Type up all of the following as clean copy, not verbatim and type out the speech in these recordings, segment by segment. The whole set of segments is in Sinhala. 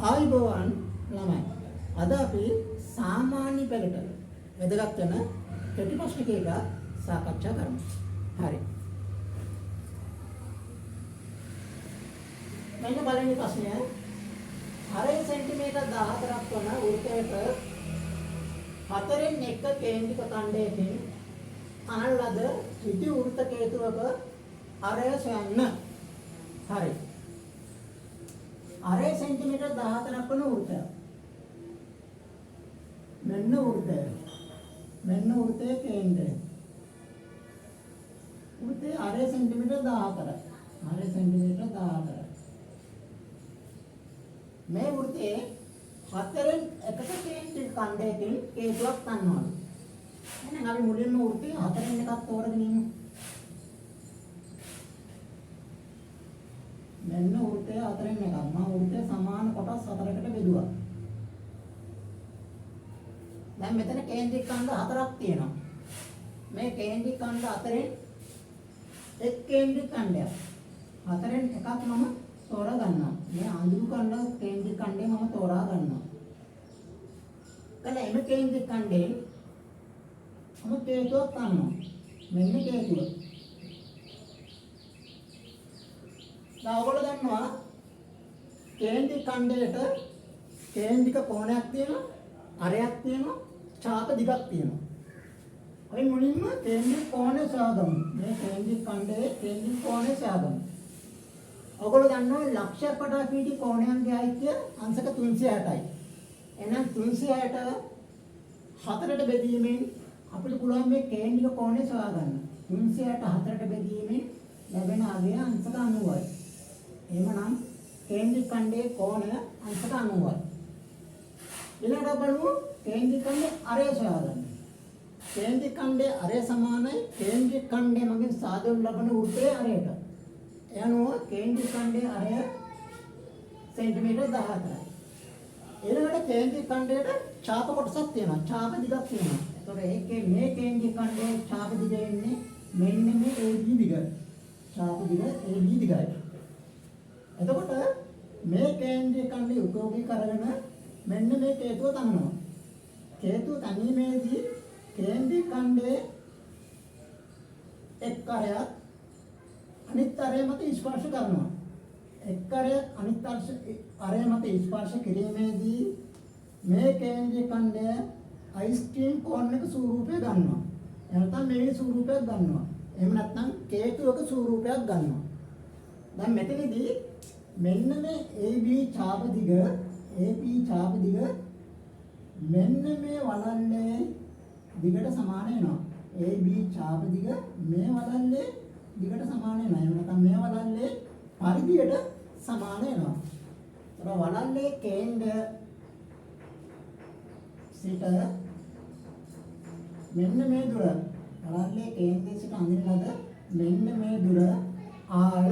ආයුබෝවන් ළමයි. අද අපි සාමාන්‍ය පෙළට වැදගත් වෙන කෙටි ප්‍රශ්න කීපයක් සාකච්ඡා කරමු. හරි. මෙන්න බලන්න ප්‍රශ්නය. අරේ සෙන්ටිමීටර් 14ක් වන වෘත්තයක හතරෙන් එක කේන්ද්‍රික ඛණ්ඩයකින් අනල් ලද ඉදි වෘත්ත කේතුවක අරය සොයන්න. හරි. අරේ සෙන්ටිමීටර් 14ක් වන වෘත්තය. මෙන්න වෘත්තය. මෙන්න වෘත්තයේ කේන්ද්‍රය. වෘත්තයේ අරේ සෙන්ටිමීටර් 14. අරේ සෙන්ටිමීටර් 14. මේ වෘත්තයේ හතරෙන් එකට කේන්ද්‍රික ඛණ්ඩයකින් කේතුවක් ගන්නවා. එහෙනම් අපි මුලින්ම වෘත්තයේ හතරෙන් එකක් තෝරගෙන ඉමු. මෙන්න වෘත්තය හතරෙන් එකක්. මම වෘත්තය සමාන කොටස් හතරකට බෙදුවා. දැන් මෙතන කේන්ද්‍රික ඛණ්ඩ හතරක් තියෙනවා. මේ කේන්ද්‍රික ඛණ්ඩ හතරෙන් එක් කේන්ද්‍රික ඛණ්ඩයක්. හතරෙන් එකක් මම තෝරා ගන්නවා. මේ අඳුරු ඛණ්ඩ කේන්ද්‍රික ඛණ්ඩේ මම තෝරා ගන්නවා. කල එම කේන්ද්‍රික ඛණ්ඩේ මම කේතුවක් ගන්නවා. මෙන්න කේතුව. දැන් ඔයගොල්ලෝ දන්නවා කේන්ද්‍රික ඛණ්ඩයට කේන්ද්‍රික කෝණයක් තියෙනවා, අරයක් තියෙනවා, ඡාප දිගක් තියෙනවා. අපි මුලින්ම කේන්ද්‍රික කෝණය සොයාගමු. මේ කේන්ද්‍රික ඛණ්ඩයේ කේන්ද්‍රික කෝණය සොයාගමු. ඔයගොල්ලෝ දන්නවා ලක්ෂ්‍ය පටා පීටි කෝණයන්ගේ අයිතිය අංශක 360යි. එහෙනම් 360 හතරට බෙදීමෙන් අපිට පුළුවන් මේ කේන්ද්‍රික කෝණය සොයාගන්න. 360 හතරට බෙදීමෙන් ලැබෙන අගය අංශක 90යි. එහෙමනම් කේන්ද්‍රික ඛණ්ඩයේ කෝණය අංශක 90යි. ඊළඟට බලමු කේන්ද්‍රික ඛණ්ඩයේ අරය සොයාගන්න. කේන්ද්‍රික ඛණ්ඩයේ අරය සමානයි කේන්ද්‍රික ඛණ්ඩය මගින් සාදවනු ලබන වෘත්තයේ අරයට. එනවා කේන්ද්‍රික ඛණ්ඩයේ අරය සෙන්ටිමීටර් 14යි. ඊළඟට කේන්ද්‍රික ඛණ්ඩයට ඡාප කොටසක් තියෙනවා. ඡාප දිගක් තියෙනවා. ඒතකොට ඒකේ මේ කේන්ද්‍රික ඛණ්ඩයේ ඡාප දිග එන්නේ මෙන්න මේ AB දිග. ඡාප දිග AB දිගයි. එතකොට මේ කේන්ද්‍රික ඛණ්ඩය උපයෝගී කරගෙන මෙන්න මේ කේතුව තනනවා. කේතුව තනීමේදී කේන්ද්‍රික ඛණ්ඩයේ එක් අරයක් අනිත් අරය මත ස්පර්ශ කරනවා. එක් අරයක් අනිත් අරය මත ස්පර්ශ කිරීමේදී මේ කේන්ද්‍රික ඛණ්ඩය අයිස්ක්‍රීම් කෝණයක ස්වරූපය ගන්නවා. එහෙනම් මේ ස්වරූපයක් ගන්නවා. එහෙම නැත්නම් කේතුවක ස්වරූපයක් ගන්නවා. දැන් මෙතනදී මෙන්න මේ AB ඡාප දිග මෙන්න මේ වලල්ලේ දිගට සමාන වෙනවා. AB ඡාප දිග මේ වලල්ලේ දිගට සමාන වෙනවා. එහෙම නැත්නම් මේ වලල්ලේ පරිධියට සමාන වෙනවා. ඒතර වලල්ලේ කේන්ද්‍රය සිට මෙන්න මේ දුර වලල්ලේ කේන්ද්‍රය සිට අඳින ලද මෙන්න මේ දුර R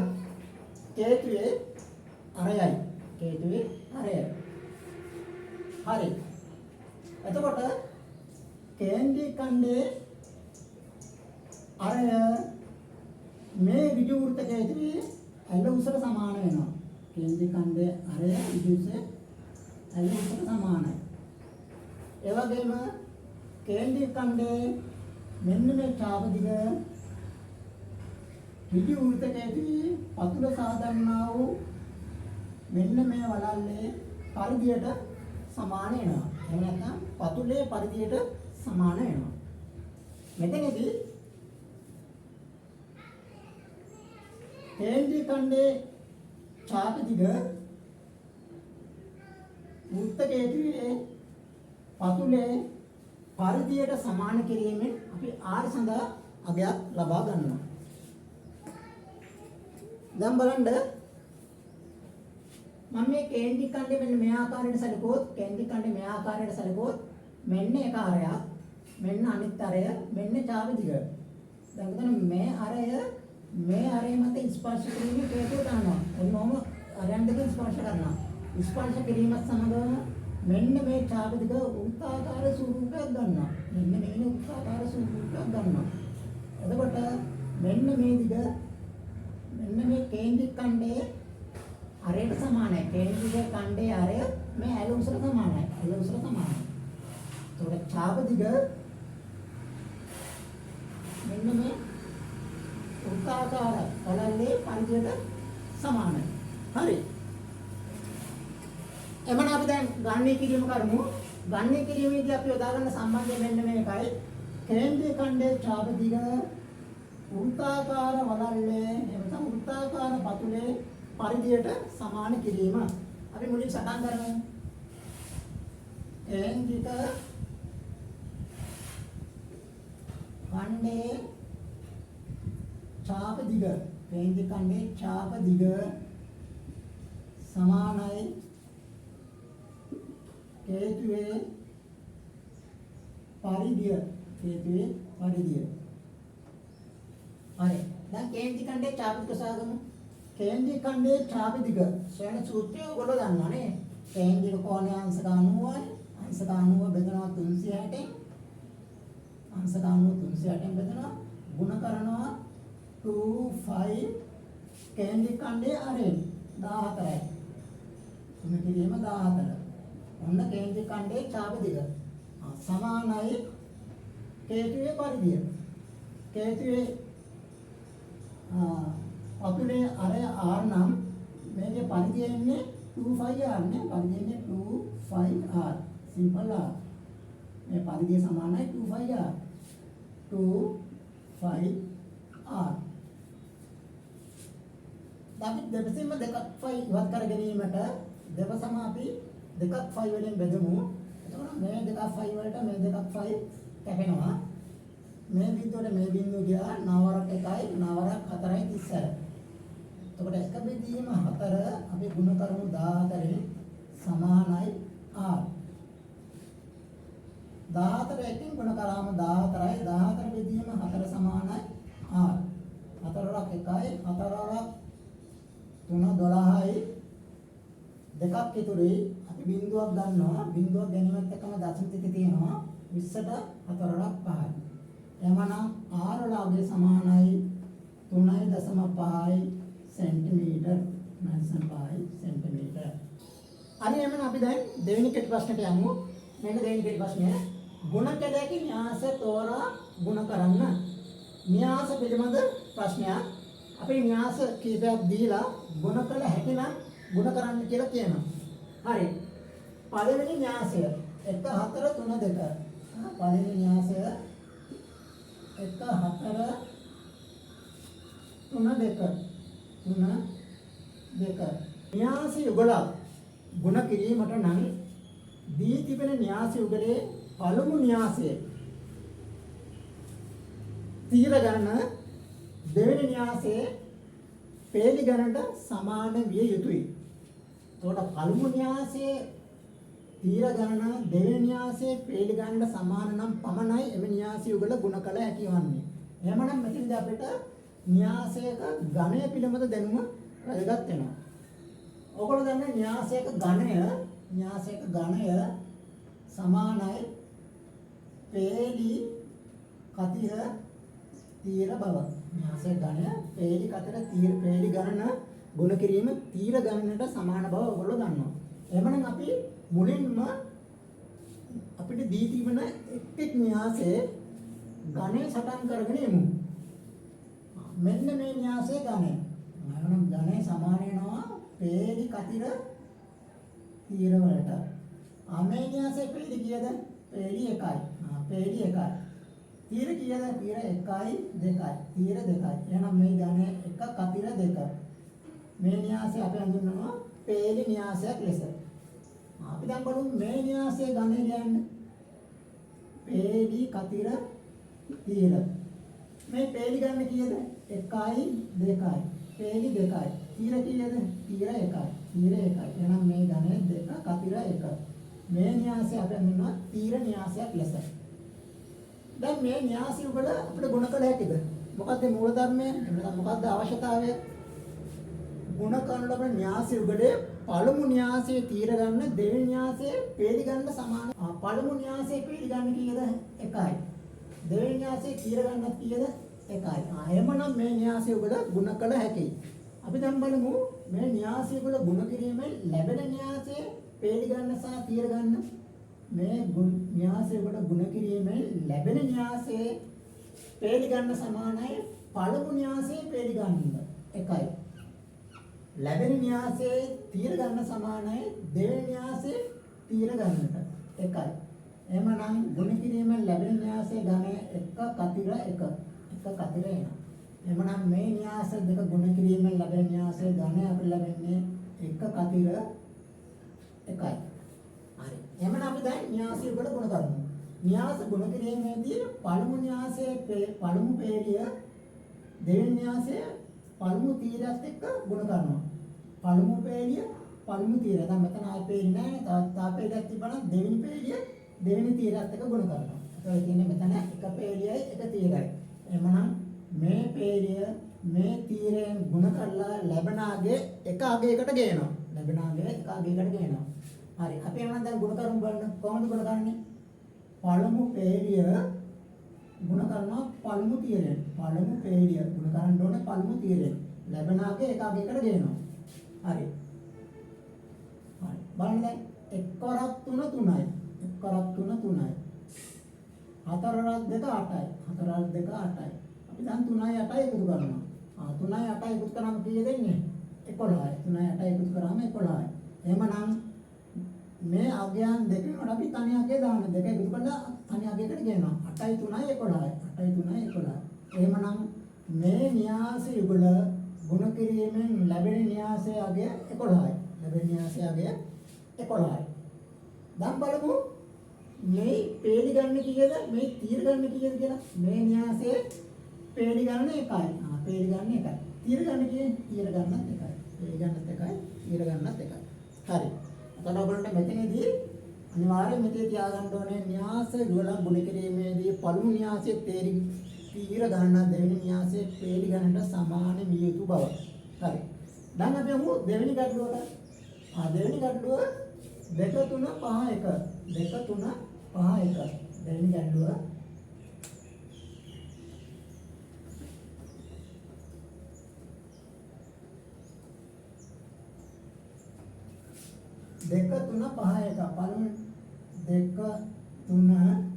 කේතුවේ අරයයි. කේතුවේ අරයයි. හරි. එතකොට කේන්ද්‍රික ඛණ්ඩයේ අරය මේ ඍජු වෘත්ත කේතුවේ ඇල උසට සමාන වෙනවා. කේන්ද්‍රික ඛණ්ඩයේ අරය ඍජු උස ඇල උසට සමානයි. ඒ වගේම කේන්ද්‍රික ඛණ්ඩයේ මෙන්න මේ ඡාප දිග ඍජු වෘත්ත කේතුවේ පතුල සාදන්නා වූ මෙන්න මේ වලල්ලේ පරිධියට සමාන වෙනවා. එහෙම නැත්නම් පතුලේ පරිධියට සමාන වෙනවා. මෙතනදී කේන්ද්‍රික ඛණ්ඩයේ ඡාප දිග වෘත්ත කේතුවේ පතුලේ පරිධියට සමාන කිරීමෙන් අපි R සඳහා අගයක් ලබා ගන්නවා. දැන් බලන්න මම මේ කේන්ද්‍රික ඛණ්ඩය මෙන්න මේ ආකාරයට සැලකුවොත් කේන්ද්‍රික ඛණ්ඩය මේ ආකාරයට සැලකුවොත් මෙන්න එක අරයක් මෙන්න අනිත් අරය මෙන්න ඡාප දිග. දැන් මෙතන මේ අරය මත ස්පර්ශ කිරීමේ කේතුව ගන්නවා. ඔන්නෝම අරයන් දෙක ස්පර්ශ කරනවා. ස්පර්ශ කිරීමත් සමගම මෙන්න මේ ඡාප දිග වෘත්තාකාර ස්වරූපයක් ගන්නවා. මෙන්න මේ වෘත්තාකාර ස්වරූපයක් ගන්නවා. එතකොට මෙන්න මේ දිග මෙන්න මේ කේන්ද්‍රික ඛණ්ඩයේ අරයට සමානයි. කේන්ද්‍රික ඛණ්ඩයේ අරය මේ ඇල උසට සමානයි. ඇල උසට සමානයි. ඒකට ඡාප දිග මෙන්න මේ වෘත්තාකාර වලල්ලේ පරිධියට සමානයි. හරි. එමනම් අපි දැන් ගණනය කිරීම කරමු. ගණනය කිරීමේදී අපි යොදා ගන්න සම්බන්ධය මෙන්න මේකයි. කේන්ද්‍රීය ඛණ්ඩයේ ඡාප දිග වෘත්තාකාර වලල්ලේ එතන වෘත්තාකාර පතුලේ පරිධියට සමාන කිරීම. අපි මුලින් සටහන් කරමු. කේන්ද්‍රික ඛණ්ඩයේ ඡාප දිග කේන්ද්‍රික ඛණ්ඩයේ ඡාප දිග සමානයි හේතුවේ පරිධිය. හේතුවේ පරිධිය. හරි. දැන් කේන්ද්‍රික ඛණ්ඩයේ ඡාප දිග සාගමු. කේන්ද්‍රික ඛණ්ඩයේ ඡාප දිග සොයන සූත්‍රය ඔයගොල්ලෝ දන්නවනේ. කේන්ද්‍රික කෝණය අංශක 90යි. අංශක 90 බෙදනවා 360න්. අංශක 90 360න් බෙදනවා. ගුණ කරනවා 2 5 කේන්ද්‍රික ඛණ්ඩයේ අරේ 14යි. තුන කිරීම 14. ඔන්න කේන්ද්‍රික ඛණ්ඩයේ ඡාප දිග සමානයි හේතුවේ පරිධිය. හේතුවේ පතුලේ අරය r නම් මේකේ පරිධිය එන්නේ 2πr නේ. පරිධිය එන්නේ 2πr. Simple r. මේ පරිධිය සමානයි 2πr. 2πr. අපි දෙපසින්ම 2π ඉවත් කර ගැනීමට දෙපසම අපි 2π වලින් බෙදමු. එතකොට මේ 2π වලට මේ 2π කැපෙනවා. මේ බිඳුවට මේ බිඳුව ගියා 9 1යි 9 4යි 36. එතකොට එක බෙදීම 4 අපි ගුණ කරමු 14 සමානයි r. 14 එකකින් ගුණ කරාම 14යි 14 බෙදීම 4 සමානයි r. 4 1යි 4 3 12යි දෙකක් ඉතුරුයි. අපි බිඳුවක් ගන්නවා. බිඳුවක් ගැනීමත් එක්කම දශම තිත තියෙනවා 20ට 4ක් 5යි. එමනම් r වල අගය සමානයි 3.5 සෙන්ටිමීටර. 9.5 සෙන්ටිමීටර. අනේ එමනම් අපි දැන් දෙවෙනි කෙටි ප්‍රශ්නට යමු. මේක දෙවෙනි කෙටි ප්‍රශ්නය. ගුණ කැලයක න්‍යාස තෝරා ගුණ කරන්න. න්‍යාස පිළිබඳ ප්‍රශ්නයක්. අපි න්‍යාස කීපයක් දීලා ගුණ කළ හැකි නම් ගුණ කරන්න කියලා කියනවා. හරි. පළවෙනි න්‍යාසය 1 4 3 2. පළවෙනි න්‍යාසය 1 4 3 2. 3 2. න්‍යාස යුගලක් ගුණ කිරීමට නම් දී තිබෙන න්‍යාස යුගලේ පළමු න්‍යාසය තීර ගණන දෙවෙනි න්‍යාසයේ පේලි ගණනට සමාන විය යුතුයි. එතකොට පළමු න්‍යාසයේ තීර ගණන දෙවෙනි න්‍යාසයේ පේලි ගණනට සමාන නම් පමණයි එම න්‍යාස යුගල ගුණ කළ හැකි වන්නේ. එහෙමනම් මෙතනදී අපිට න්‍යාසයක ගණය පිළිබඳ දැනුම වැදගත් වෙනවා. ඔයගොල්ලෝ දන්නේ න්‍යාසයක ගණය සමානයි පේලි කතිර තීර බව. න්‍යාසයේ ගණය පේලි කතර තීර පේලි ගණන ගුණ කිරීම තීර ගණනට සමාන බව ඔයගොල්ලෝ දන්නවා. එහෙනම් අපි මුලින්ම අපිට දී තිබෙන එක් න්‍යාසයේ ගණය සටහන් කරගෙන යමු. මෙන්න මේ න්‍යාසයේ ගණය. එහෙනම් ගණය සමාන වෙනවා පේලි කතර තීර වලට. මේ න්‍යාසයේ පේලි කීයද? පේලි 1යි. පේලි 1යි. තීර කීයද? තීර 1යි 2යි. තීර 2යි. එහෙනම් මේ ගණය 1 කතිර 2. මේ න්‍යාසය අපි හඳුන්වනවා පේලි න්‍යාසයක් ලෙස. අපි දැන් බලමු මේ න්‍යාසයේ ගණය කියන්නේ පේලි කතිර තීර. මේ පේලි ගණන කීයද? 1යි 2යි. පේලි 2යි. තීර කීයද? තීර 1යි. තීර 1යි. එහෙනම් මේ ගණය 2 කතිර 1. මේ න්‍යාසය අපි හඳුන්වනවා තීර න්‍යාසයක් ලෙස. දැන් මේ න්‍යාසය වල අපිට ගුණ කළ හැකිද? මොකක්ද මූල ධර්මය? එහෙනම් මොකක්ද අවශ්‍යතාවය? ගුණ කරන ලබන න්‍යාසය උගලේ පළමු න්‍යාසයේ තීර ගන්න දෙවෙනි න්‍යාසයේ පේලි ගන්න සමාන. පළමු න්‍යාසයේ පේලි ගන්න කීයද? 1යි. දෙවෙනි න්‍යාසයේ තීර ගන්නත් කීයද? 1යි. එහෙමනම් මේ න්‍යාසය උගල ගුණ කළ හැකියි. අපි දැන් බලමු මේ න්‍යාසය වල ගුණ කිරීමෙන් ලැබෙන න්‍යාසයේ පේලි ගන්න සහ තීර ගන්න මේ න්‍යාසය වල ගුණ කිරීමෙන් ලැබෙන න්‍යාසයේ පේලි ගන්න සමානයි පළමු න්‍යාසයේ පේලි ගන්න එකයි. ලැබෙන න්‍යාසයේ තීර ගන්න සමානයි දෙවෙනි න්‍යාසයේ තීර ගන්නට එකයි. එහෙමනම් ගුණ කිරීමෙන් ලැබෙන න්‍යාසයේ ඝනය 1 කතිර 1 කතිර එනවා. එහෙමනම් මේ න්‍යාස දෙක ගුණ කිරීමෙන් ලැබෙන න්‍යාසයේ ඝනය අපිට ලැබෙන්නේ 1 කතිර 1යි. හරි. එහෙනම් අපි දැන් න්‍යාසය වලට ගුණ කරමු. න්‍යාස ගුණ කිරීමේදී පළමු න්‍යාසයේ පළමු පේලිය දෙවෙනි න්‍යාසයේ පළමු තීරයත් එක්ක ගුණ කරනවා. පළමු පේලිය පළමු තීරය. දැන් මෙතන ආයෙ පේන්නේ නැහැ. තවත් තාපේලියක් තිබ්බනම් දෙවෙනි පේලිය දෙවෙනි තීරයත් එක්ක ගුණ කරනවා. ඒක කියන්නේ මෙතන එක පේලියයි එක තීරයයි. එහෙමනම් මේ පේලිය මේ තීරයෙන් ගුණ කරලා ලැබනාගේ එක අගයකට ගේනවා. ලැබනාගේ එක අගයකට ගේනවා. හරි. අපි එහෙනම් දැන් ගුණ කරමු බලන්න. කොහොමද ගුණ කරන්නේ? පළමු පේලිය ගුණ කරනවා පළමු තීරයෙන්. පළමු පේලිය ගුණ කරන්න ඕනේ පළමු තීරයෙන්. ලැබනාගේ එක අගයකට ගේනවා. හරි. හරි. බලන්න දැන් 1 වරක් 3 3යි. 1 වරක් 3 3යි. 4 වරක් 2 8යි. 4 වරක් 2 8යි. අපි දැන් 3යි 8යි එකතු කරනවා. 3යි 8යි එකතු කරාම කීයද එන්නේ? 11යි. 3යි 8යි එකතු කරාම 11යි. එහෙමනම් මේ අගයන් දෙකෙන් අපි තනි අගය දාන්න. දෙක එකතු කරලා තනි අගයකට ගේනවා. 8යි 3යි 11යි. 8යි 3යි 11යි. එහෙමනම් මේ න්‍යාස යුගල ගුණ කිරීමෙන් ලැබෙන න්‍යාසයේ අගය 11යි. ලැබෙන න්‍යාසයේ අගය 11යි. දැන් බලමු මේ පේලි ගන්න කීයද? මේ තීර ගන්න කීයද කියලා. මේ න්‍යාසයේ පේලි ගන්න 1යි. පේලි ගන්න 1යි. තීර ගන්න කීයද? තීර ගන්නත් 1යි. පේලි ගන්නත් 1යි. තීර ගන්නත් 1යි. හරි. එතකොට ඔයගොල්ලන්ට මෙතනදී අනිවාර්යයෙන් මෙතේ තියාගන්න ඕනේ න්‍යාස වල ගුණ කිරීමේදී පළමු න්‍යාසයේ තීර ගන්න දෙවෙනි න්‍යාසයේ පේලි ගන්නට සමාන විය යුතු බව. හරි. දැන් අපි යමු දෙවෙනි ගැටලුවට. දෙවෙනි ගැටලුව 2 3 5 1. 2 3 5 1. දෙවෙනි ගැටලුව 2 3 5 1. පළමු 2 3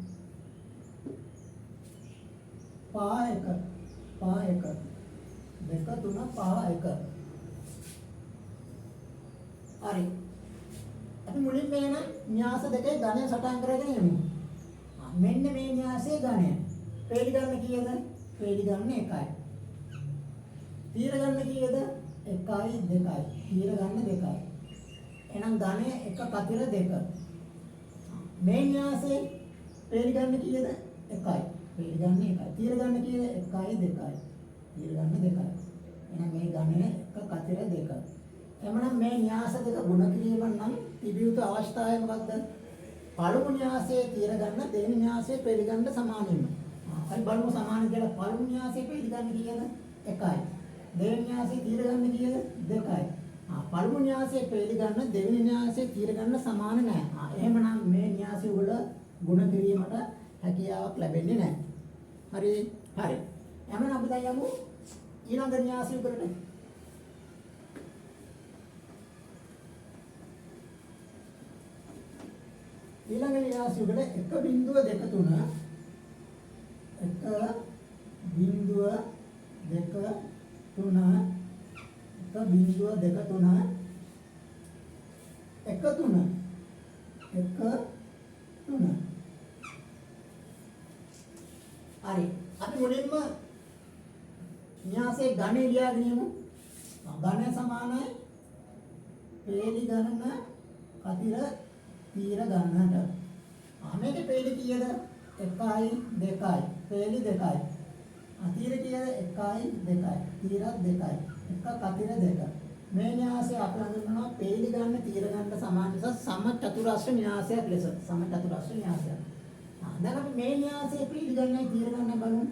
5 1. 5 1. 2 3 5 1. හරි. අපි මුලින් මේන න්‍යාස දෙකේ ඝනය සටහන් කරගෙන යමු. මෙන්න මේ න්‍යාසයේ ඝනය. පේලි ගන්න කීයද? පේලි ගන්න 1යි. තීර ගන්න කීයද? 1යි 2යි. තීර ගන්න 2යි. එහෙනම් ඝනය 1 කතිර 2. මේ න්‍යාසයේ පේලි ගන්න කීයද? 1යි. පේලි ගන්න 1යි. තීර ගන්න කීයද? 1යි 2යි. තීර ගන්න 2යි. එහෙනම් මේ ඝනය 1 කතිර 2. එමනම් මේ න්‍යාස දෙක ගුණ කිරීම නම් තිබිය යුතු අවස්ථාව මොකක්ද? පළමු න්‍යාසයේ තීර ගන්න දෙවෙනි න්‍යාසයේ පේලි ගන්න සමාන වෙනවා. අපි බලමු සමාන කියලා. පළමු න්‍යාසයේ පේලි ගන්න කීයද? 1යි. දෙවෙනි න්‍යාසයේ තීර ගන්න කීයද? 2යි. පළමු න්‍යාසයේ පේලි ගන්න දෙවෙනි න්‍යාසයේ තීර ගන්න සමාන නැහැ. එහෙමනම් මේ න්‍යාසය වල ගුණ කිරීමට හැකියාවක් ලැබෙන්නේ නැහැ. හරි. හරි. එහෙනම් අපි දැන් යමු ඊළඟ න්‍යාසය වලට. ඊළඟ න්‍යාසය වල 1.23 1.23 හරි. අපි මුලින්ම න්‍යාසයේ ඝනය ලියාගෙන යමු. ඝනය සමානයි පේලි ගණන කතිර තීර ගන්නට. මේකේ පේලි කීයද? 1යි 2යි. පේලි 2යි. තීර කීයද? 1යි 2යි. තීරත් 2යි. 1 කතිර 2. මේ න්‍යාසය අපි හඳුන්වනවා පේලි ගන්න තීර ගන්න සමාන නිසා සමචතුරස්‍ර න්‍යාසයක් ලෙස. සමචතුරස්‍ර න්‍යාසයක්. දැන් අපි මේ න්‍යාසයේ පේලි ගන්නයි තීර ගන්නයි බලමු.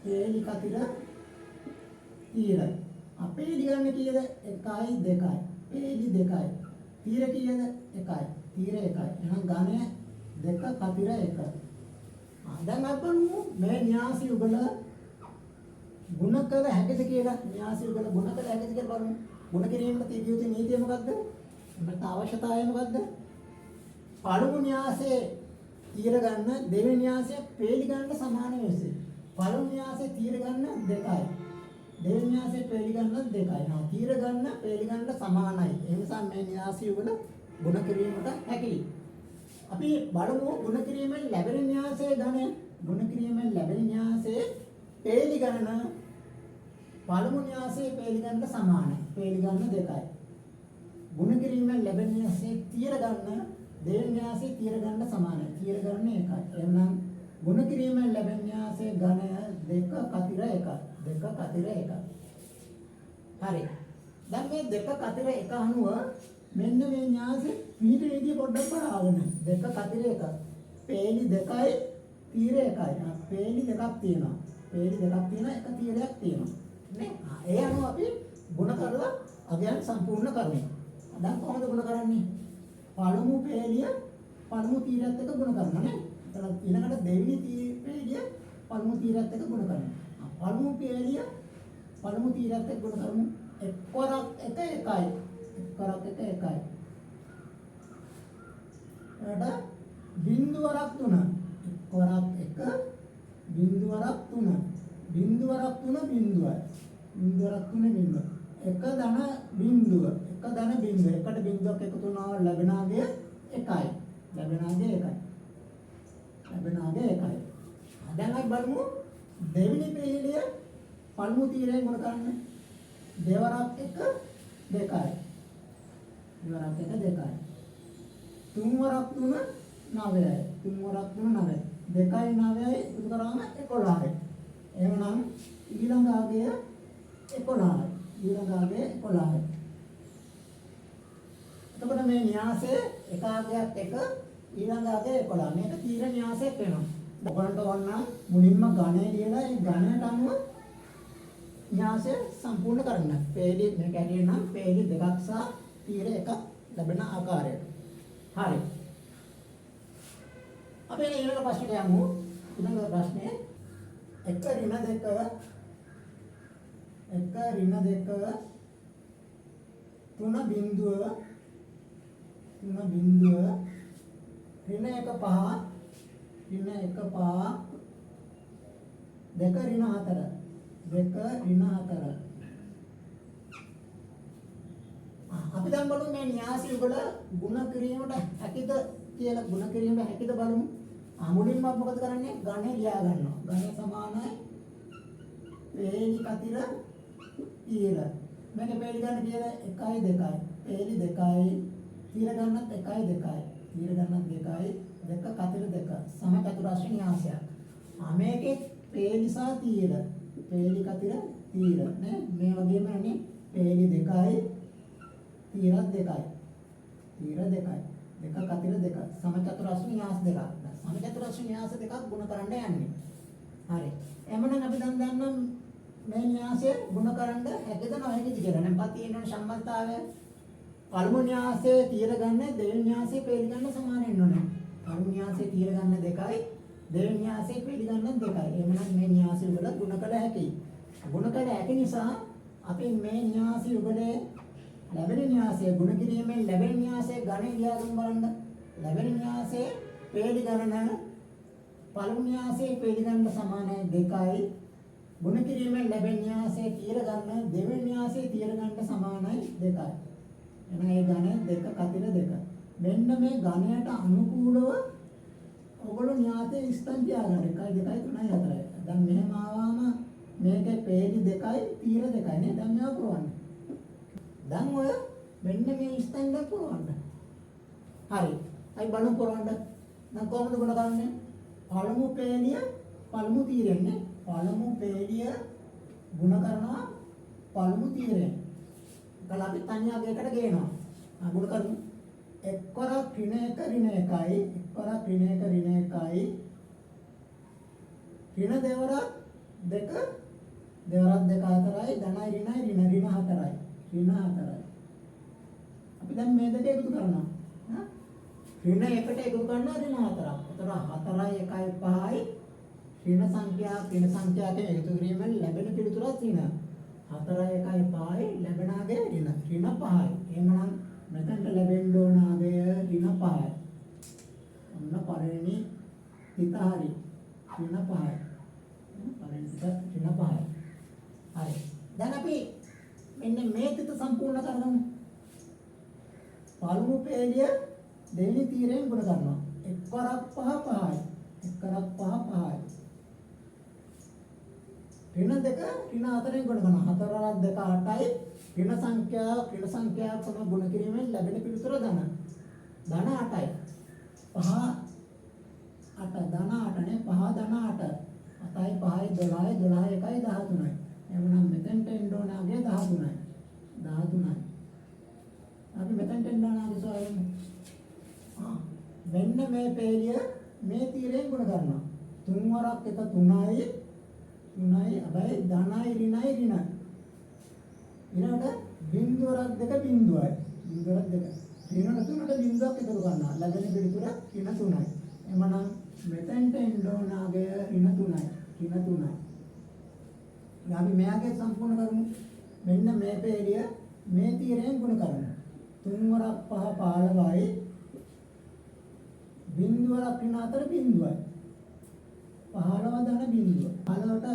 පේලි කතිර තීර. පේලි ගන්න කීයද? 1යි 2යි. පේලි 2යි. තීර කීයද? 1යි. තීර 1යි. එහෙනම් ඝනය 2 කතිර 1. දැන් අපි බලමු මේ න්‍යාසය වල ගුණ කළ හැකිද කියලා. න්‍යාසය වල ගුණ කළ හැකිද කියලා බලමු. ගුණ කිරීමට තිබිය යුතු නීතිය මොකද්ද? අපිට අවශ්‍යතාවය මොකද්ද? පළමු න්‍යාසයේ තීර ගන්න දෙවෙනි න්‍යාසය පේලි ගන්න සමාන වෙන්නේ. පළමු න්‍යාසයේ තීර ගන්න 2යි. දෙවෙනි න්‍යාසයේ පේලි ගන්න 2යි. නා තීර ගන්න පේලි ගන්න සමානයි. ඒ නිසා මේ න්‍යාසය වල ගුණ කිරීමට හැකියි. අපි බලමු ගුණ කිරීමෙන් ලැබෙන න්‍යාසයේ ගණය. ගුණ කිරීමෙන් ලැබෙන න්‍යාසයේ පේලි ගණන පළමු න්‍යාසයේ පේලි ගන්න සමානයි. පේලි ගන්න 2යි. ගුණ කිරීමෙන් ලැබෙන න්‍යාසයේ තීර ගන්න දෙවෙනි න්‍යාසයේ තීර ගන්න සමානයි. තීර ගන්න 1යි. එහෙනම් ගුණ කිරීමෙන් ලැබෙන න්‍යාසයේ ගණය 2 කතිර 1යි. 2 කතිර 1යි. හරි. දැන් මේ 2 කතිර 1 අනුව මෙන්න මේ න්‍යාසෙ පිළිට විදිය පොඩ්ඩක් බලන්න. 2 කතිර 1. පේලි 2යි තීර 1යි. පේලි දෙකක් තියෙනවා. පේලි දෙකක් තියෙනවා එක තීරයක් තියෙනවා. නේ? ඒ අනුව අපි ගුණ කරලා අගයන් සම්පූර්ණ කරනවා. දැන් කොහොමද ගුණ කරන්නේ? පළමු පේලිය පළමු තීරයත් එක්ක ගුණ කරනවා නේ. එතන ඊළඟට දෙවෙනි පේලිය පළමු තීරයත් එක්ක ගුණ කරනවා. පළමු පේලිය පළමු තීරයත් එක්ක ගුණ කරමු. එක්වරක් එක 1යි. එක්වරක් එක 1යි. එතන බිංදුවරක් 3. එක්වරක් එක බිංදුවරක් 3. බිංදුවරක් 3 බිංදුවයි. බිංදුවරක් 3 බිංදුව. එක ධන බිංදුව. එක ධන බිංදුව. එකට බිංදුවක් එකතු වුණා ලැබෙනාගේ 1යි. ලැබෙනාගේ 1යි. ලැබෙනාගේ 1යි. දැන් අපි බලමු දෙවෙනි පේලිය පළමු තීරයෙන් ගුණ කරන්නේ. දෙවරක් එක 2යි. දෙවරක් එක 2යි. තුන්වරක් 3 9යි. තුන්වරක් 3 9යි. 2යි 9යි එකතු කරාම 11යි. එහෙනම් ඊළඟ ආගය 11යි. ඊළඟ ආගය 11යි. එතකොට මේ න්‍යාසයේ එක ආගයක් එක ඊළඟ ආගය 11. මේක තීර න්‍යාසයක් වෙනවා. ඔයගොල්ලන්ට ඕන මුලින්ම ගණය ලියලා ඒ ගණයට අනුව න්‍යාසය සම්පූර්ණ කරන්න. පේලි මේක ඇරිය නම් පේලි දෙකක් සහ තීර එකක් ලැබෙන ආකාරයට. හරි. අපි ඊළඟ ප්‍රශ්නයට යමු. ඊළඟ ප්‍රශ්නේ 1 ඍණ 2 1 ඍණ 2 3 බිංදුව 3 බිංදුව ඍණ 1 5 ඍණ 1 5 2 ඍණ 4 2 ඍණ 4 අපි දැන් බලමු මේ න්‍යාසය වල ගුණ කිරීමට හැකිද කියලා ගුණ කිරීමට හැකිද බලමු. මුලින්ම අපි මොකද කරන්නේ? ගණය ලියා ගන්නවා. ගණය සමානයි පේලි කතිර තීර. මේක පේලි ගන්න කියලා 1යි 2යි. පේලි 2යි තීර ගන්නත් 1යි 2යි. තීර ගන්නත් 2යි 2 කතිර 2 සමචතුරාර්ය න්‍යාසයක්. මේකේ පේලි සහ තීර. පේලි කතිර තීර නේ මේ වගේම නේ පේලි 2යි තීරත් 2යි. තීර 2යි. 2 කතිර 2 සමචතුරාර්ය න්‍යාස දෙකක්. සමචතුරාර්ය න්‍යාස දෙකක් ගුණ කරන්න යන්නේ. හරි. එhmenan අපි දැන් දන්නම් මේ න්‍යාසය ගුණ කරන්න හැකිද නැහැකිද කියලා. නම් පත් තියෙන සම්බන්ධතාවය පළමු න්‍යාසයේ තීර ගන්න දෙවෙනි න්‍යාසයේ පේලි ගන්න සමාන වෙන්න ඕනේ. පළමු න්‍යාසයේ තීර ගන්න 2යි දෙවෙනි න්‍යාසයේ පේලි ගන්න 2යි. එhmenan මේ න්‍යාසය වල ගුණ කළ හැකියි. ගුණ කළ හැකි නිසා අපි මේ න්‍යාසය වලේ ලැබෙන න්‍යාසය ගුණ කිරීමෙන් ලැබෙන න්‍යාසයේ ගණය ලියාගෙන බලන්න. ලැබෙන න්‍යාසයේ පේලි ගණන පළමු න්‍යාසයේ පේලි ගන්න සමානයි 2යි. ගුණ කිරීමෙන් ලැබෙන න්‍යාසයේ තීර ගන්න දෙවෙනි න්‍යාසයේ තීර ගන්න සමානයි 2යි. එහෙනම් ඒ ගණය 2 කතිර 2. මෙන්න මේ ගණයට අනුකූලව ඔයගොල්ලෝ න්‍යාසයේ ස්ථන් තියාගන්න. 1යි 2යි 3යි 4යි. දැන් මෙහෙම ආවම මේකේ පේලි 2යි තීර 2යි නේ. දැන් මේවා පුරවන්න. දැන් ඔය මෙන්න මේ ස්ථන් දැන් පුරවන්න. හරි. අයි බලමු පුරවන්න. දැන් කොහොමද ගුණ කරන්නේ? පළමු පේලිය පළමු තීරෙන්නේ. පළමු පේලිය ගුණ කරනවා පළමු තීරයෙන්. ඒකලා අපි තනිය අගයකට ගේනවා. ගුණ කරමු. එක්වරක් ඍණ 1 ඍණ 1යි. එක්වරක් ඍණ 1 ඍණ 1යි. ඍණ දෙවරක් 2 දෙවරක් 2 4යි. ධනයි ඍණයි ඍණ 4යි. ඍණ 4යි. අපි දැන් මේ දෙක එකතු කරනවා. ඍණ 1ට එකතු කරනවා ඍණ 4ක්. එතකොට 4යි 1යි 5යි ඍණ සංඛ්‍යාවකින් එකතු කිරීමෙන් ලැබෙන පිළිතුරක් ඍණ 4 1යි 5යි ලැබෙන අගය ඍණ 5යි. එහෙමනම් මෙතනට ලැබෙන්න ඕන අගය ඍණ 5යි. ඔන්න පළවෙනි තිත හරි. ඍණ 5යි. පළවෙනි තිත ඍණ 5යි. හරි. දැන් අපි මෙන්න මේ තිත සම්පූර්ණ කරගමු. පළමු පේළිය දෙවෙනි තීරයෙන් ගුණ කරනවා. 1 වරක් 5 5යි. 1 වරක් 5 5යි. ඍණ 2 ඍණ 4ෙන් ගුණ කරනවා. 4 වරක් 2 8යි. ඍණ සංඛ්‍යාව සම ගුණ කිරීමෙන් ලැබෙන පිළිතුර ධන 8යි. 5 8 ධන 8නේ 5 ධන 8. 7යි 5යි 12යි 12 1යි 13යි. එහෙනම් මෙතෙන්ට එන්න ඕන අගය 13යි. 13යි. අපි මෙතෙන්ට එන්න ඕන අගය සොයමු. මෙන්න මේ පේළිය මේ තීරයෙන් ගුණ කරනවා. 3 වරක් 1 3යි 3යි හැබැයි ධනයි ඍණයි ඍණ. ඊළඟට බිංදුවරක් 2 බිංදුවයි. බිංදුවරක් 2. ඍණ 3ට බිංදුවක් එකතු කරනවා. ලැබෙන පිළිතුර ඍණ 3යි. එමනම් මෙතෙන්ට එන්න ඕන අගය ඍණ 3යි. ඍණ 3යි. අපි මෙයාගේ සම්පූර්ණ කරමු. මෙන්න මේ පේළිය මේ තීරයෙන් ගුණ කරනවා. 3 වරක් 5 15යි. බිංදුවරක් ඍණ 4 බිංදුවයි. 15 ධන බිංදුව. 15ට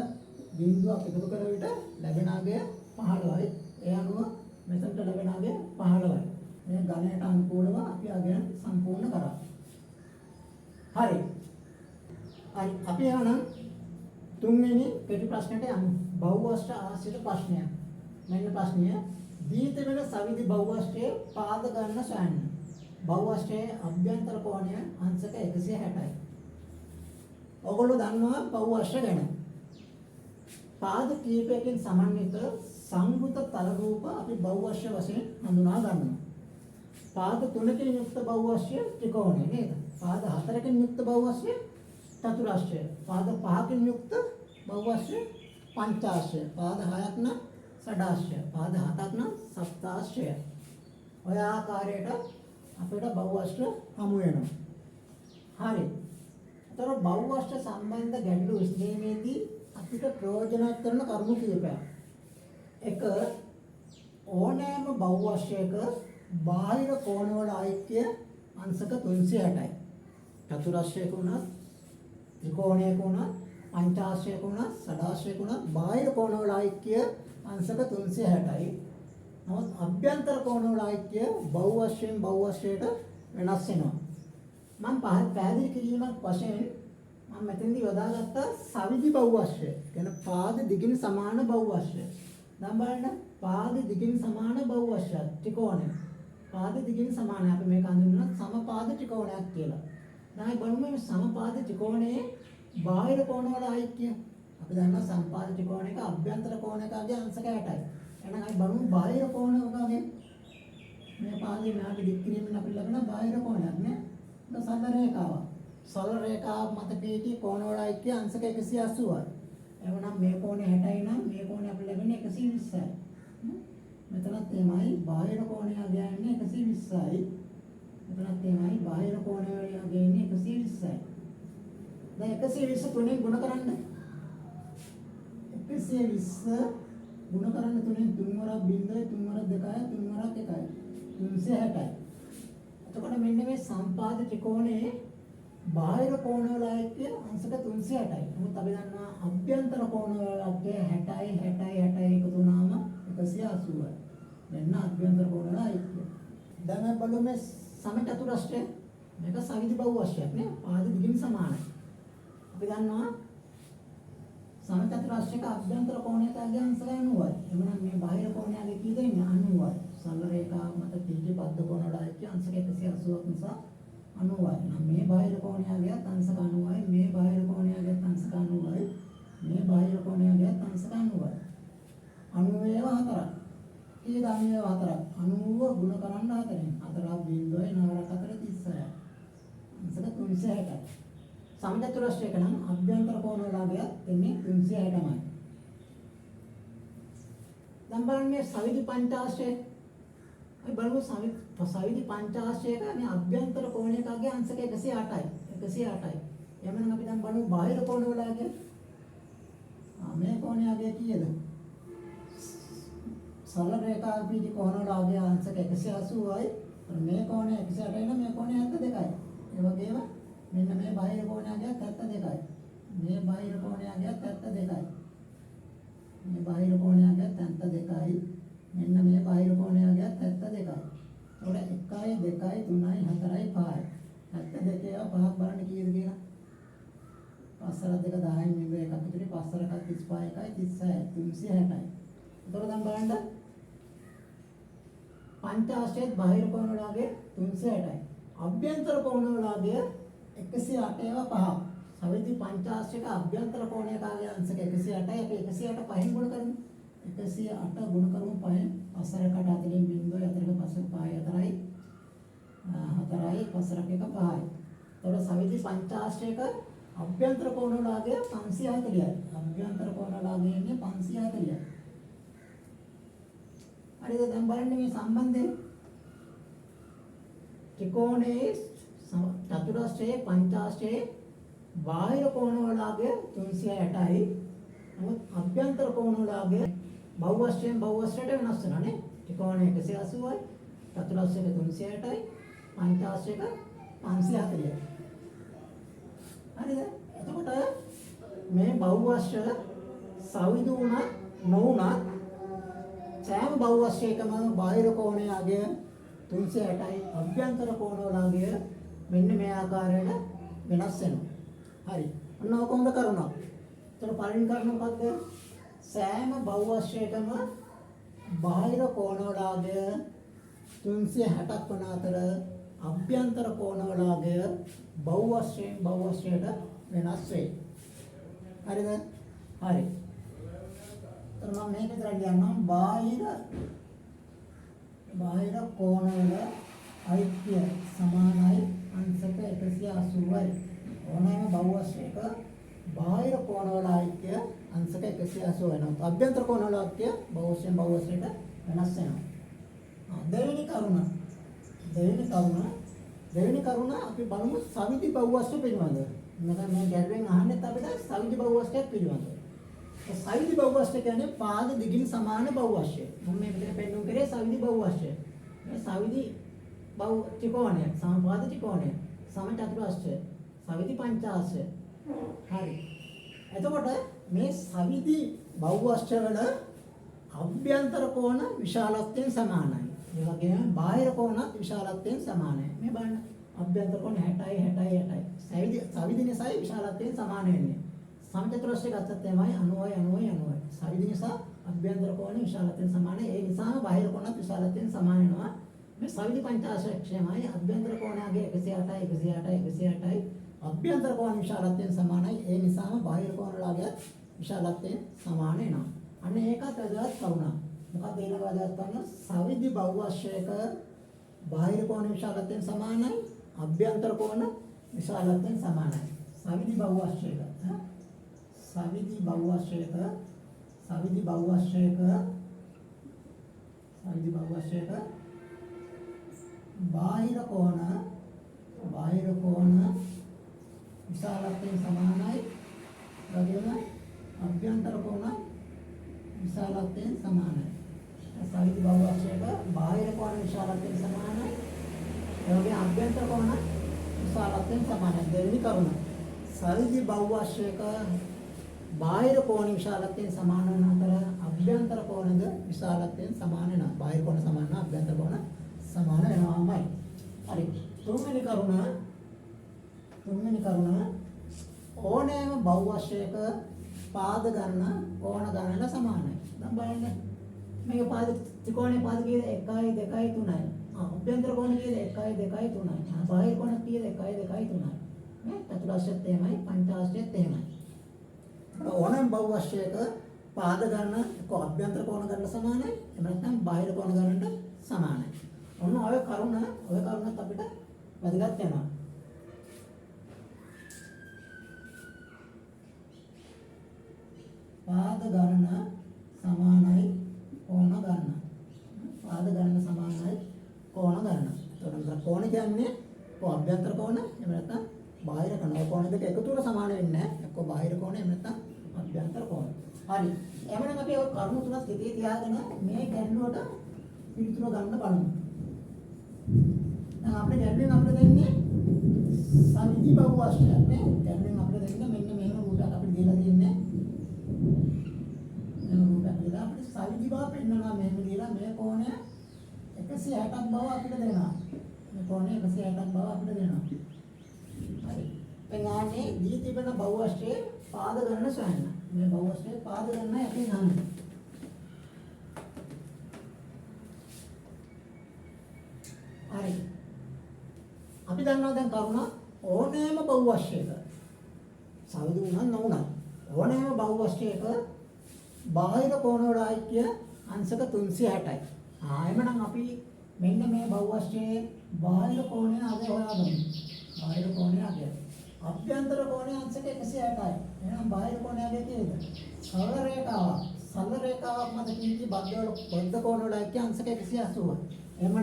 බිංදුවක් එකතු කරන විට ලැබෙන අගය 15යි. ඒ අනුව මෙතනට ලැබෙන අගය 15යි. මේ ගණයට අනුකූලව අපි අගයන් සම්පූර්ණ කරා. හරි. අපි යනවා තුන්වෙනි කෙටි ප්‍රශ්නයට යමු. බහුවෂ්ට ආශ්‍රිත ප්‍රශ්නය. මෙන්න ප්‍රශ්නය. දී තිබෙන සවිධි බහුවෂ්ටයේ පාද ගණන සොයන්න. බහුවෂ්ටයේ අභ්‍යන්තර කෝණය අංශක 160යි. ඔයගොල්ලෝ දන්නවා බහුවෂ්ට ගැන. පාද කීපයකින් සමන්විත සංවෘත තල රූප අපි බහුවෂ්ට වශයෙන් හඳුනා ගන්නවා. පාද 3කින් යුක්ත බහුවෂ්ට ත්‍රිකෝණය නේද? පාද 4කින් යුක්ත බහුවෂ්ට චතුරාශ්‍රය. පාද 5කින් යුක්ත බහුවෂ්ට පංචාශ්‍රය. පාද 6ක් නම් ෂඩාශ්‍රය. පාද 7ක් නම් සප්තාශ්‍රය. ඔය ආකාරයට අපිට බහුවෂ්ට හමු වෙනවා. හරි. ඒතර බහුවෂ්ට සම්බන්ධ ගැටළු විශ්ලේෂණයේදී අපිට ප්‍රයෝජනවත් කරන කරුණු කිහිපයක්. එක ඕනෑම බහුවෂ්ටයක බාහිර කෝණවල ආයිත්‍ය අංශක 360යි. චතුරාශ්‍රයක උනත්, ත්‍රිකෝණයක උනත්, පංචාශ්‍රයක උනත්, ෂඩාශ්‍රයක උනත් බාහිර කෝණවල ආයිත්‍ය අංශක 360යි. නමුත් අභ්‍යන්තර කෝණවල ආයිත්‍ය බහුවෂ්ටයෙන් බහුවෂ්ටයට වෙනස් වෙනවා. මම පැහැදිලි කිරීමක් වශයෙන් මම මෙතෙන්දී යොදාගත්ත සවිධි බහුවෂ්ටය. කියන පාද දිගින් සමාන බහුවෂ්ටය. දැන් බලන්න පාද දිගින් සමාන බහුවෂ්ටය ත්‍රිකෝණය. පාද දිගින් සමාන අපි මේක හඳුන්වනවා සමපාද ත්‍රිකෝණයක් කියලා. දැන් අපි බලමු මේ සමපාද ත්‍රිකෝණයේ බාහිර කෝණවල ආයිත්‍ය. අපි දන්නවා සමපාද ත්‍රිකෝණයක අභ්‍යන්තර කෝණයකගේ අංශක 60යි. එහෙනම් අපි බලමු බාහිර කෝණයකගේ මේ පාදේ මෙහාට දික් කිරීමෙන් අපිට ලැබෙන බාහිර කෝණයක් නේ. ඒක සරල රේඛාවක්. සරල රේඛාව මත පිහිටි කෝණවල ආයිත්‍ය අංශක 180යි. එහෙනම් මේ කෝණය 60යි නම් මේ කෝණය අපිට ලැබෙන්නේ 120යි. මෙතනත් එමයයි බාහිර කෝණය ගන්නේ 120යි. මෙතනත් එමයයි බාහිර කෝණය ගන්නේ 120යි. දැන් 120 තුනෙන් ගුණ කරන්න. 120 ගුණ කරන්න තුනෙන් 3 වරක් 0යි 3 වරක් 2යි 3 වරක් 1යි 360යි. එතකොට මෙන්න මේ සම්පාද ත්‍රිකෝණයේ බාහිර කෝණවල ආයිත්‍ය අංශක 360යි. නමුත් අපි දන්නවා අභ්‍යන්තර කෝණවල ආයිත්‍ය 60යි 60යි 60යි එකතු වුණාම 180යි. මෙන්න අභ්‍යන්තර කෝණවල ආයිත්‍ය. දැන් අපි බලමු මේ සමචතුරස්‍රය. මේක සවිධි බහුවෂ්ටයක් නේ. පාද දිගින් සමානයි. අපි දන්නවා සමචතුරස්‍රයක අභ්‍යන්තර කෝණයට අගය අංශක 90යි. එhmenan මේ බාහිර කෝණයගේ කී දෙන්නේ 90යි. සරල රේඛාව මත පිහිටි බද්ධ කෝණවල ආයිත්‍ය අංශක 180ක් නිසා 90යි. නම් මේ බාහිර කෝණයගේ අංශක 90යි. මේ බාහිර කෝණයගේ අංශක 90යි. මේ බාහිර කෝණයගේ අංශක 90යි. 90 ඒවා 4ක්. ඊට 90 ඒවා 4ක්. 90 ගුණ කරන්න 4ෙන්. 4ක් බිංදුවයි 9ක් 4 36යි. අංශක 360යි. සමචතුරස්‍රයක නම් අභ්‍යන්තර කෝණවල ආගය එන්නේ 360යි. දැන් බලන්න මේ සවිධි පංචාශ්‍රය. අපි බලමු සවිධි පංචාශ්‍රයක මේ අභ්‍යන්තර කෝණයක ආගය අංශක 108යි. 108යි. එhmenan අපි දැන් බලමු බාහිර කෝණවල ආගය. මේ කෝණය ආගය කීයද? සරල රේඛා පිටි කෝණවලගේ අංශක 180යි. මේ කෝණය 180යි නම් මේ කෝණය 72යි. ඒ වගේම මෙන්න මේ බාහිර කෝණයගේ 72යි. මේ බාහිර කෝණයගේ 72යි. මේ බාහිර කෝණයගේ 72යි. මෙන්න මේ බාහිර කෝණයගේ 72යි. එතකොට 1යි 2යි 3යි 4යි 5යි. 72 ඒවා පහක් බලන්න කීයද කියලා. 5 2 10යි මෙන්න එකක් විතරයි 5 1 35යි 36යි 360යි. එතකොට දැන් බලන්න පංචාශ්‍රයත් බාහිර කෝණවලගේ 360යි. අභ්‍යන්තර කෝණවලගේ 108 ඒවා පහ. සවිති පංචාශ්‍රයක අභ්‍යන්තර කෝණයකගේ අංශක 108යි. අපි 108 පහෙන් ගුණ කරමු. 108 ගුණ කරමු පහෙන්. 5 1 40 බිංදුව 4 5 4යි 4යි 5 1 5යි. එතකොට සවිති පංචාශ්‍රයක අභ්‍යන්තර කෝණවලගේ 540යි. අභ්‍යන්තර කෝණවලගේ ඉන්නේ 540යි. හරිද? දැන් බලන්න මේ සම්බන්ධය. ත්‍රිකෝණයේ චතුරස්‍රයේ පංචාශ්‍රයේ බාහිර කෝණවලගේ 360යි. නමුත් අභ්‍යන්තර කෝණවලගේ බහුවස්ත්‍රයෙන් බහුවස්ත්‍රයට වෙනස් වෙනවා නේ. ත්‍රිකෝණයේ 180යි, චතුරස්‍රයේ 360යි, පංචාශ්‍රයක 540යි. හරිද? එතකොට මේ බහුවස්ත්‍ර සවිදු වුණා නොවුණා සෑම බහුවස්ත්‍රයකම බාහිර කෝණයගේ 360යි, අභ්‍යන්තර කෝණවලගේ මෙන්න මේ ආකාරයට වෙනස් වෙනවා. හරි. ඔන්න ඔක කොහොමද කරුණා? එතකොට පළවෙනි කරුණ මොකක්ද? සෑම බහුවස්ත්‍රයකම බාහිර කෝණවලගේ 360ක් වන අතර අභ්‍යන්තර කෝණවලගේ බහුවස්ත්‍රයෙන් බහුවස්ත්‍රයට වෙනස් වේ. හරිද? හරි. මම මේක විතර කියන්නම් බාහිර කෝණවල අයිත්‍ය සමානයි අංශක 180යි. ඕනෑම බහුවස්ත්‍රයක බාහිර කෝණවල අයිත්‍ය අංශක 180 වෙනවා. අභ්‍යන්තර කෝණවල අයිත්‍ය බහුවස්ත්‍රයෙන් බහුවස්ත්‍රයට වෙනස් වෙනවා. දෙවෙනි කරුණ අපි බලමු සවිදි බහුවස්ත්‍ර පිළිබඳව. මම මේ ගැටලුවෙන් අහන්නේ අපිට සවිදි බහුවස්ත්‍රයක් පිළිබඳව. සවිදි බහුවස්ත්‍ර කියන්නේ පාද දිගින් සමාන බහුවස්ත්‍රය. මම මේ විදිහට පෙන්වුම් කරේ සවිදි බහුවස්ත්‍රය. මේ සවිදි බහු ත්‍රිකෝණය, සමපාද ත්‍රිකෝණය, සමචතුරස්‍රය, සවිදි පංචාශ්‍රය. හරි. එතකොට මේ සවිදි බහුවස්ත්‍ර වල අභ්‍යන්තර කෝණ විශාලත්වයෙන් සමානයි. ඒ වගේම බාහිර කෝණත් විශාලත්වයෙන් සමානයි. මේ බලන්න අභ්‍යන්තර කෝණ 60යි 60යි 60යි. සවිදි නිසායි විශාලත්වයෙන් සමාන වෙන්නේ. සමචතුරස්‍රය ගත්තත් එමයයි 90යි 90යි 90යි. සවිදි නිසා අභ්‍යන්තර කෝණ විශාලත්වයෙන් සමානයි. ඒ නිසාම බාහිර කෝණත් විශාලත්වයෙන් සමාන වෙනවා. මේ සවිදි පංචාශ්‍රයක්ෂයමයි අභ්‍යන්තර කෝණයගේ 108යි 108යි 108යි. අභ්‍යන්තර කෝණ විශාලත්වයෙන් සමානයි. ඒ නිසාම බාහිර කෝණවලගේ විශාලත්වයෙන් සමාන වෙනවා. අන්න ඒකත් වැදගත් කරුණක්. මොකක්ද ඊළඟ වැදගත් කරුණ? සවිදි බහුවස්ත්‍රයක බාහිර කෝණ විශාලත්වයෙන් සමානයි. අභ්‍යන්තර කෝණ විශාලත්වයෙන් සමානයි. සවිදි බහුවස්ත්‍රයක බාහිර කෝණ විශාලත්වයෙන් සමානයි. වගේම අභ්‍යන්තර කෝණ විශාලත්වයෙන් සමානයි. සවිදි බහුවස්ත්‍රයක බාහිර කෝණ විශාලත්වයෙන් සමානයි. ඒ වගේම අභ්‍යන්තර කෝණ විශාලත්වයෙන් සමානයි. දෙවෙනි කරුණ. සවිදි බහුවස්ත්‍රයක බාහිර කෝණ විශාලත්වයෙන් සමාන වන අතර අභ්‍යන්තර කෝණද විශාලත්වයෙන් සමාන වෙනවා. බාහිර කෝණ සමාන නම් අභ්‍යන්තර කෝණ සමාන වෙනවාමයි. හරි. තුන්වෙනි කරුණ ඕනෑම බහුවස්ත්‍රයක පාද ගණන කෝණ ගණන සමානයි. දැන් බලන්න මේක පාද ත්‍රිකෝණයේ පාද කීයද? 1යි 2යි 3යි. අභ්‍යන්තර කෝණ කීයද? 1යි 2යි 3යි. බාහිර කෝණ කීයද? 1යි 2යි 3යි. මේ චතුරස්‍රයත් එහෙමයි පංචාශ්‍රයත් එහෙමයි. ඕනෑම බහුවස්ත්‍රයක පාද ගණන අභ්‍යන්තර කෝණ ගණන සමානයි. එහෙම නැත්නම් බාහිර කෝණ ගණනට සමානයි. ඔන්න ඔය කරුණත් අපිට වැදගත් වෙනවා. පාද ගණන සමානයි කෝණ ගණන. පාද ගණන සමානයි කෝණ ගණන. එතකොට කෝණ කියන්නේ අභ්‍යන්තර කෝණ එහෙම නැත්නම් බාහිර කෝණ. කෝණ දෙක එකතුවට සමාන වෙන්නේ නැහැ. එක්ක බාහිර කෝණ එහෙම නැත්නම් අභ්‍යන්තර කෝණ. හරි. එහෙනම් අපි ඔය කරුණු තුනක් හිතේ තියාගෙන මේ ගැටලුවට පිළිතුර ගන්න බලමු. දැන් අපේ ගැටලුවෙන් අපිට දෙන්නේ සමීප බහුවශ්‍රයක් නේ. ගැටලුවෙන් අපිට දෙන්නේ මෙන්න මෙහෙම රූටක් අපිට දීලා තියෙන්නේ. මෙන්න රූටක් දීලා අපිට සමීප බව පෙන්නනවා මෙහෙම දීලා මේ කෝණය 160ක් බව අපිට දෙනවා. මේ කෝණය 160ක් බව අපිට දෙනවා. හරි. දැන් ආන්නේ දී තිබෙන බහුවශ්‍රයේ පාද ගන්න සොයන්න. මේ බහුවශ්‍රයේ පාද ගන්න අපි ගන්න. හරි. අපි දන්නවා දැන් කරුණ ඕනෑම බහුවශ්‍රයක සාධු වුණා නොවුණා ඕනෑම බහුවශ්‍රයක බාහිර කෝණ වල අයික්‍ය අංශක 360යි. එhmenan අපි මෙන්න මේ බහුවශ්‍රයේ බාහිර කෝණය අගය හොයාගමු. බාහිර කෝණය අගය. අභ්‍යන්තර කෝණය අංශක 160යි. එහෙනම් බාහිර කෝණය අගය කීයද? සරල රේඛාවක්. සරල රේඛාවක් මත කිංචි බද්ධ කෝණ වල අයික්‍ය අංශක 180යි. එහෙනම්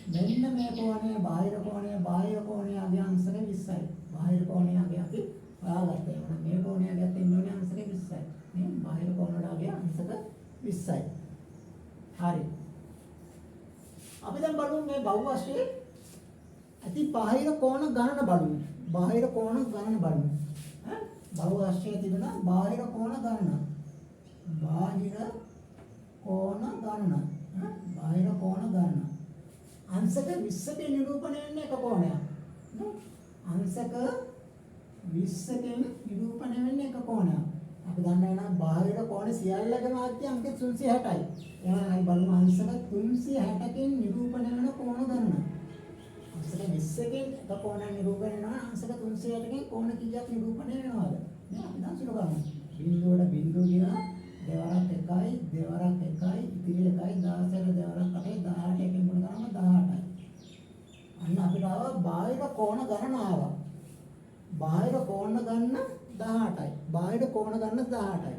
මෙන්න මේ කෝණය බාහිර කෝණය අගය අංශක 20යි. බාහිර කෝණය අගය අපි හොයාගත්තා. එහෙනම් මේ කෝණය අගයත් ඉන්නෝනේ අංශක 20යි. මේ බාහිර කෝණ වල අගය අංශක 20යි. හරි. අපි දැන් බලමු මේ බහුවශ්‍රයේ ඇති බාහිර කෝණ ගණන බලමු. බාහිර කෝණ ගණන බලමු. බහුවශ්‍රයේ තිබෙන බාහිර කෝණ ගණන. බාහිර කෝණ ගණන. බාහිර කෝණ ගණන. අංශක 20කින් නිරූපණය වෙන එක කෝණයක්. අංශක 20කින් නිරූපණය වෙන එක කෝණයක්. අපි දන්නා නම් බාහිර කෝණ සියල්ලකම ආද්‍ය අංක 360යි. එහෙනම් අපි බලමු අංශක 360කින් නිරූපණය වෙන කෝණ ගණන. අංශක 20කින් එක කෝණ නිරූපණය වෙනවා. අංශක 360කින් කෝණ කීයක් නිරූපණය වෙනවද? මේ අපි දැන් සුළු ගන්න. බිඳුවට බිඳුව කියලා දෙවරක් 1යි දෙවරක් 1යි ඉතිරි 1යි 16 දෙවරක් 8යි 18 එකකින් ගුණ කරාම 18යි. අන්න අපිට ආවා බාහිර කෝණ ගණන ආවා. බාහිර කෝණ ගන්න 18යි. බාහිර කෝණ ගන්න 18යි.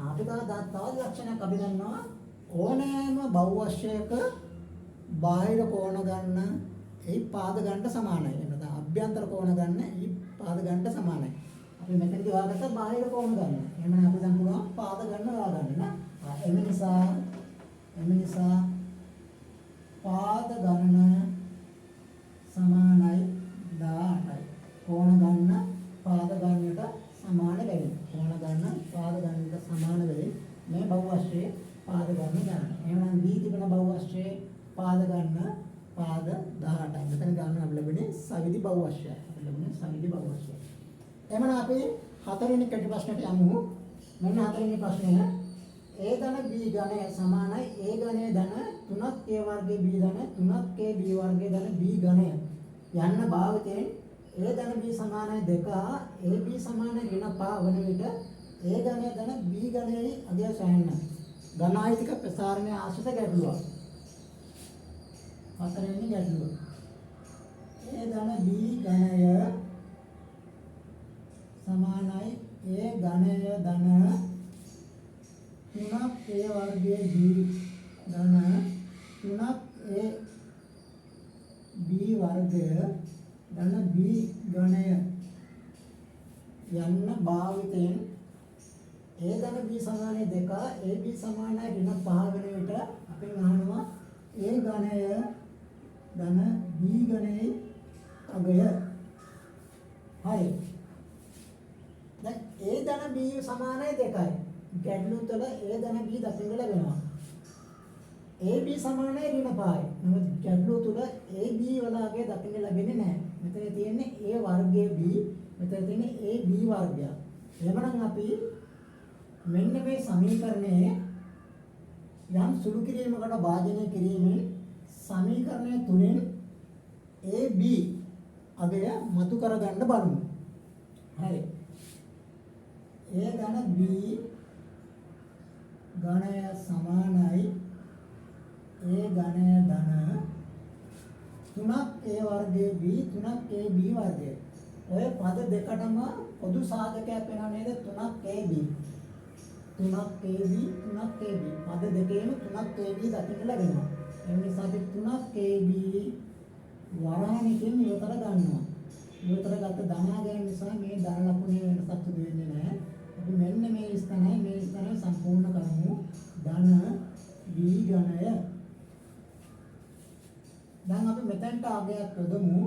අපිට තවත් ලක්ෂණයක් අපි ගන්නවා ඕනෑම බහුවශ්‍රයක බාහිර කෝණ ගන්න ඒ පාද ගන්නට සමානයි. එන්න අභ්‍යන්තර කෝණ ගන්න ඒ පාද ගන්නට සමානයි. අපි මෙතනදී හොයාගත්ත බාහිර කෝණ ගන්න. එහෙනම් අපි දැන් පුළුවන් පාද ගන්න හොයාගන්න නේ. එම නිසා පාද ගණන සමානයි 18යි. කෝණ ගන්න පාද ගන්නට සමාන වෙයි. කෝණ ගන්න පාද ගන්නට සමාන වෙයි. මේ බහුවශ්‍රයේ පාද ගන්න ගන්න. එහෙනම් දී තිබෙන බහුවශ්‍රයේ පාද ගන්න පාද 18යි. මෙතන ගන්න අපි ලැබෙන්නේ සවිදි බහුවශ්‍රයයි. අපි ලැබෙන්නේ සවිදි බහුවශ්‍රයයි. එහෙනම් අපි හතරවෙනි කෙටි ප්‍රශ්නට යමු. මෙන්න හතරවෙනි ප්‍රශ්නය. A ධන B ඝනය සමානයි A ඝනය ධන 3ක් A වර්ගයේ B ධන 3ක් A B වර්ගයේ ධන B ඝනය යන්න භාවිතයෙන් A ධන B සමානයි 2 AB සමානයි ඍණ 5 වන විට A ඝනය ධන B ඝනයයි අගය සොයන්න. ඝනායිතික ප්‍රසාරණය ආශ්‍රිත ගැටලුවක්. හතරවෙනි ගැටලුව. A ධන B ඝනය සමානයි A ඝනය ධන 3ක් A වර්ගයේ B ධන 3ක් A B වර්ගය ධන B ඝනය යන්න භාවිතයෙන් A ධන B සමානයි 2 AB සමානයි ඍණ 5 වෙන විට අපෙන් අහනවා A ඝනය ධන B ඝනයේ අගය. හරි. දැන් A ධන B සමානයි 2යි. ගැටලුව තුළ A ධන B දකින්න ලැබෙනවා. AB සමානයි ඍණ 5යි. නමුත් ගැටලුව තුළ AB වලගේ දකින්න ලැබෙන්නේ නැහැ. මෙතන තියෙන්නේ A වර්ගයේ B, මෙතන තියෙන්නේ AB වර්ගයක්. එහෙනම් අපි මෙන්න මේ සමීකරණයේ යම් සුළු කිරීමකට භාජනය කිරීමෙන් සමීකරණය තුලින් AB අගය මතු කරගන්න බලමු. හරි. A ධන B ඝනය සමානයි A ඝනය ධන 3ක් A වර්ගයේ B 3ක් A B වර්ගය. ඔය පද දෙකටම පොදු සාධකයක් වෙනව නේද? 3ක් AB 3ක් AB 3ක් AB පද දෙකේම 3ක් AB දකින්න ලැබෙනවා. ඒ නිසා අපි 3ක් AB වරහණකින් ඉවතර ගන්නවා. ඉවතර ගත්ත ධනාගය නිසා මේ ධන ලකුණේ වෙනසක් සිදු වෙන්නේ නැහැ. අපි මෙන්න මේ ස්ථානය සම්පූර්ණ කරමු. ධන B ඝනය. දැන් අපි මෙතෙන්ට අගයක් යොදමු.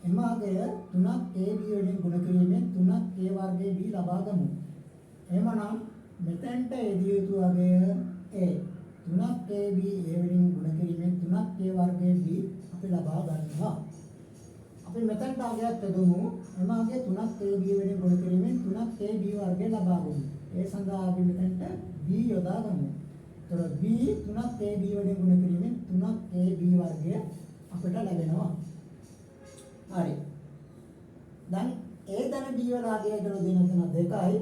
එම අගය 3ක් AB වලින් ගුණ කිරීමෙන් 3ක් A වර්ගයේ B ලබා ගමු. එහෙමනම් මෙතෙන්ට යෙදිය යුතු අගය A. 3ක් AB A වලින් ගුණ කිරීමෙන් 3ක් A වර්ගයේ B අපි ලබා ගන්නවා. අපි මෙතෙන්ට අගයක් යොදමු. එම අගය 3ක් AB වලින් ගුණ කිරීමෙන් 3ක් A B වර්ගය ලබා ගමු. ඒ සඳහා අපි මෙතෙන්ට B යොදා ගමු. එතකොට B 3ක් AB වලින් ගුණ කිරීමෙන් 3ක් AB වර්ගය අපිට ලැබෙනවා. හරි. දැන් A ධන B වල අගය කියලා දෙන තැන 2යි.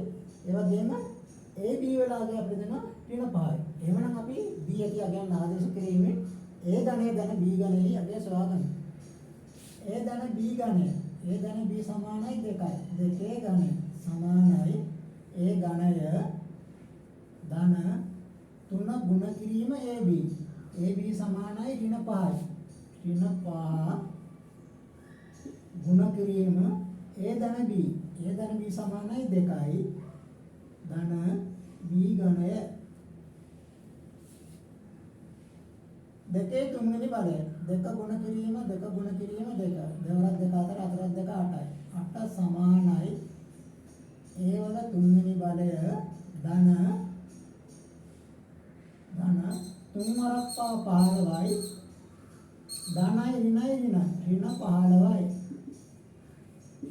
ඒ වගේම AB වල අගය අපිට දෙන ඍණ 5යි. එහෙමනම් අපි B ඇති අගයන් ආදේශ කිරීමෙන් A ධනය ධන B ඝනයේ අගය සොයාගමු. A ධන B ඝනය. A ධන B සමානයි 2යි. 2 ඝනය සමානයි A ඝනය ධන 3 ගුණ කිරීම AB. AB සමානයි ඍණ 5යි. ඍණ 5 ගුණ කිරීම A ධන B. A ධන B සමානයි 2යි. ධන B ඝනය. දෙකේ තුන්වෙනි බලය. 2 ගුණ කිරීම 2 ගුණ කිරීම 2. දෙවරක් 2 අතර අතරක් 2 8යි. 8 සමානයි A වල තුන්වෙනි බලය ධන 3 වරක් 15යි. ධනයි ඍණයි ඍණ 15යි.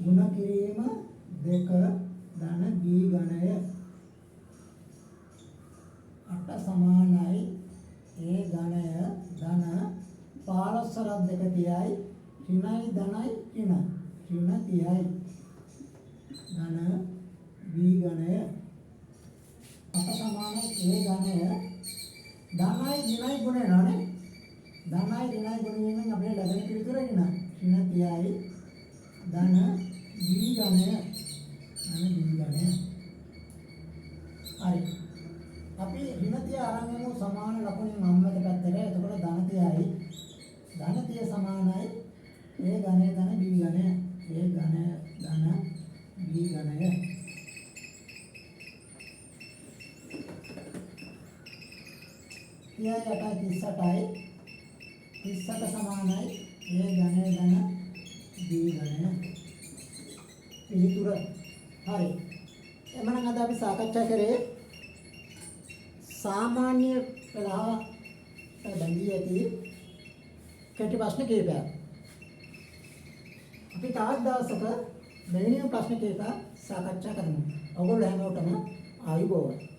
ගුණ කිරීම 2 ධන B ඝනය. 8 සමානයි A ඝනය ධන 15 වරක් 2 30යි. ඍණයි ධනයි ඍණ 30යි. ධන B ඝනය. 8 සමානයි A ඝනය. ධනයි ඍණයි ගුණ වෙනවානේ. ධනයි ඍණයි ගුණ වීමෙන් අපිට ලැබෙන පිළිතුර ඍණ 30යි. ධන B ඝනය. ධන B ඝනය. හරි. අපි ඍණ 30 අරන් යමු සමාන ලකුණින් අම්මත පැත්තට. එතකොට ධන 30යි. ධන 30 සමානයි A ඝනය ධන B ඝනය. A ඝනය ධන B ඝනය. 38යි 38යි. 38 සමානයි A ඝනය ධන B ඝනය. පිළිතුර. හරි. එමනම් අද අපි සාකච්ඡා කරේ සාමාන්‍ය පෙළහට බැඳී ඇති කෙටි ප්‍රශ්න කිහිපයක්. අපි තවත් දවසක මෙවැනි ප්‍රශ්න කිහිපයක් සාකච්ඡා කරමු. ඔයගොල්ලෝ හැමෝටම ආයුබෝවන්.